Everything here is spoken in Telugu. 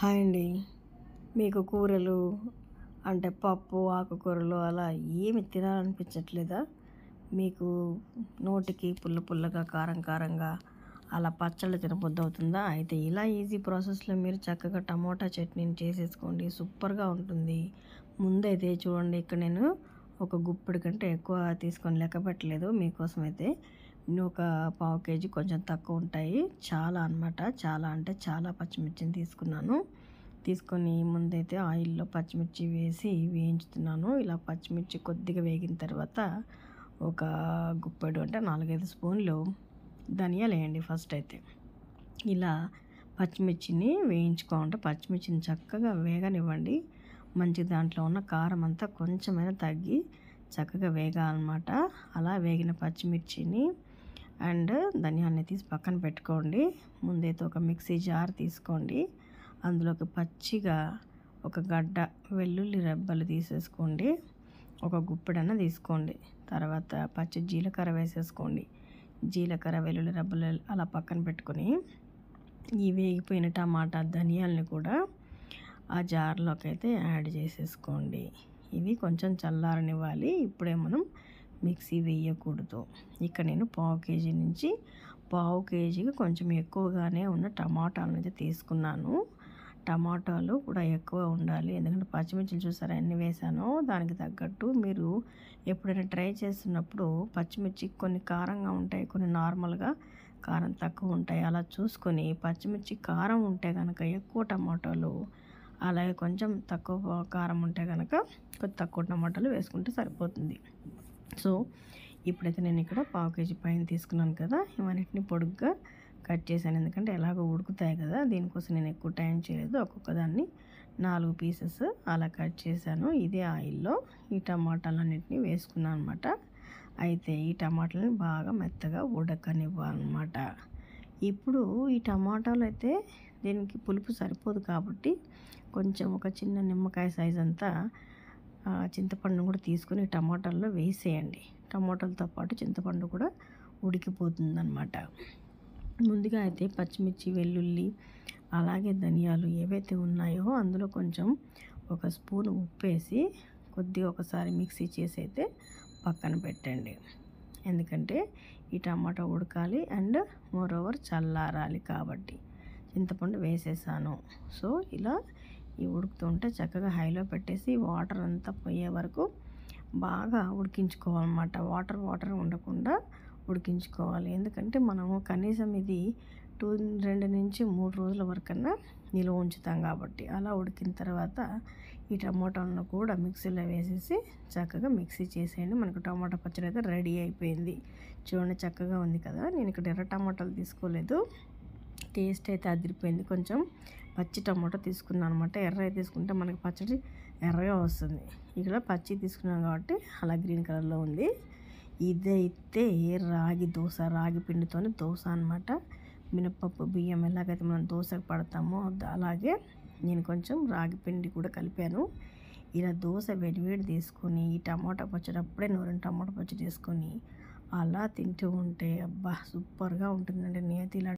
హాయ్ అండి. మీకు కూరలు అంటే పప్పు, ఆకుకూరలు అలా ఏమి తినాలనిపించట్లేదా? మీకు నోటికి పుల్ల పుల్లగా, కారం కారంగా అలా పచ్చళ్ళు తినబుద్దవుతుందా? అయితే ఇలా ఈజీ ప్రాసెస్లో మీరు చక్కగా టమోటా చట్నీని చేసేసుకోండి. సూపర్గా ఉంటుంది. ముందైతే చూడండి, ఇక్కడ నేను ఒక గుప్పెడు కంటే ఎక్కువ తీసుకొని లెక్క పెట్టలేదు. మీకోసం అయితే ఒక పావు కేజీ కొంచెం తక్కువ ఉంటాయి. చాలా అనమాట, చాలా అంటే చాలా పచ్చిమిర్చిని తీసుకొని ముందైతే ఆయిల్లో పచ్చిమిర్చి వేసి వేయించుతున్నాను. ఇలా పచ్చిమిర్చి కొద్దిగా వేగిన తర్వాత ఒక గుప్పెడు అంటే 4-5 స్పూన్లు ధనియాలు వేయండి. ఫస్ట్ అయితే ఇలా పచ్చిమిర్చిని వేయించుకోండి. పచ్చిమిర్చిని చక్కగా వేగనివ్వండి. మంచి దాంట్లో ఉన్న కారం అంతా కొంచెమైనా తగ్గి చక్కగా వేగాలన్నమాట. అలా వేగిన పచ్చిమిర్చిని అండ్ ధనియాన్ని తీసి పక్కన పెట్టుకోండి. ముందైతే ఒక మిక్సీ జార్ తీసుకోండి. అందులోకి పచ్చిగా ఒక గడ్డ వెల్లుల్లి రెబ్బలు తీసేసుకోండి. ఒక గుప్పెడన్న తీసుకోండి. తర్వాత పచ్చి జీలకర్ర వేసేసుకోండి. జీలకర్ర, వెల్లుల్లి రెబ్బలు అలా పక్కన పెట్టుకొని ఈ వేగిపోయిన టమాటా ధనియాలని కూడా ఆ జార్లోకి అయితే యాడ్ చేసేసుకోండి. ఇవి కొంచెం చల్లారనివ్వాలి. ఇప్పుడే మనం మిక్సీ వేయకూడదు. ఇక్కడ నేను పావు కేజీకి కొంచెం ఎక్కువగానే ఉన్న టమాటాలను అయితే తీసుకున్నాను. టమాటాలు కూడా ఎక్కువ ఉండాలి, ఎందుకంటే పచ్చిమిర్చిలు చూసారా ఎన్ని వేసానో. దానికి తగ్గట్టు మీరు ఎప్పుడైనా ట్రై చేస్తున్నప్పుడు పచ్చిమిర్చి కొన్ని కారంగా ఉంటాయి, కొన్ని నార్మల్గా కారం తక్కువ ఉంటాయి. అలా చూసుకొని పచ్చిమిర్చి కారం ఉంటే కనుక ఎక్కువ టమాటాలు, అలాగే కొంచెం తక్కువ కారం ఉంటే కనుక కొంచెం తక్కువ టమాటాలు వేసుకుంటే సరిపోతుంది. సో ఇప్పుడైతే నేను ఇక్కడ పావు కేజీ పైన తీసుకున్నాను కదా, ఇవన్నిటిని పొడుగ్గా కట్ చేశాను. ఎందుకంటే ఎలాగో ఉడుకుతాయి కదా, దీనికోసం నేను ఎక్కువ టైం చేయలేదు. ఒక్కొక్క దాన్ని 4 పీసెస్ అలా కట్ చేశాను. ఇదే ఆయిల్లో ఈ టమాటాలన్నింటినీ వేసుకున్నాను అనమాట. అయితే ఈ టమాటాలని బాగా మెత్తగా ఉడకనివ్వాలన్నమాట. ఇప్పుడు ఈ టమాటాలు అయితే దీనికి పులుపు సరిపోదు కాబట్టి కొంచెం ఒక చిన్న నిమ్మకాయ సైజ్ అంతా చింతపండు కూడా తీసుకొని టమాటాల్లో వేసేయండి. టమాటాలతో పాటు చింతపండు కూడా ఉడికిపోతుందన్నమాట. ముందుగా అయితే పచ్చిమిర్చి, వెల్లుల్లి అలాగే ధనియాలు ఏవైతే ఉన్నాయో అందులో కొంచెం ఒక స్పూన్ ఉప్పు వేసి కొద్దిగా ఒకసారి మిక్సీ చేసి అయితే పక్కన పెట్టండి. ఎందుకంటే ఈ టమాటా ఉడకాలి అండ్ మోరోవర్ చల్లారాలి కాబట్టి. చింతపండు వేసేసాను. సో ఇలా ఈ ఉడుకుతుంటే చక్కగా హైలో పెట్టేసి వాటర్ అంతా పోయే వరకు బాగా ఉడికించుకోవాలన్నమాట. వాటర్ ఉండకుండా ఉడికించుకోవాలి. ఎందుకంటే మనము కనీసం ఇది 2 నుంచి 3 రోజుల వరకన్నా నిల్వ ఉంచుతాం కాబట్టి. అలా ఉడికిన తర్వాత ఈ టమాటాలను కూడా మిక్సీలో వేసేసి చక్కగా మిక్సీ చేసేయండి. మనకు టమాటా పచ్చడి అయితే రెడీ అయిపోయింది. చూడండి చక్కగా ఉంది కదా. నేను ఇక్కడ ఎర్ర టమాటాలు తీసుకోలేదు. టేస్ట్ అయితే అదిరిపోయింది. కొంచెం పచ్చి టమాటో తీసుకున్నాను అనమాట. ఎర్రగా తీసుకుంటే మనకి పచ్చడి ఎర్రగా వస్తుంది. ఇక్కడ పచ్చి తీసుకున్నాను కాబట్టి అలా గ్రీన్ కలర్లో ఉంది. ఇదైతే రాగి పిండితో దోశ అనమాట. మినపప్పు, బియ్యం ఎలాగైతే మనం దోశకు పడతామో అలాగే నేను కొంచెం రాగి పిండి కూడా కలిపాను. ఇలా దోశ వేడివేడి తీసుకొని ఈ టమాటా పచ్చడి అప్పుడే నూరిన టమాటా పచ్చడి తీసుకొని అలా తింటూ ఉంటే అబ్బా సూపర్గా ఉంటుందండి. నేనైతే ఇలా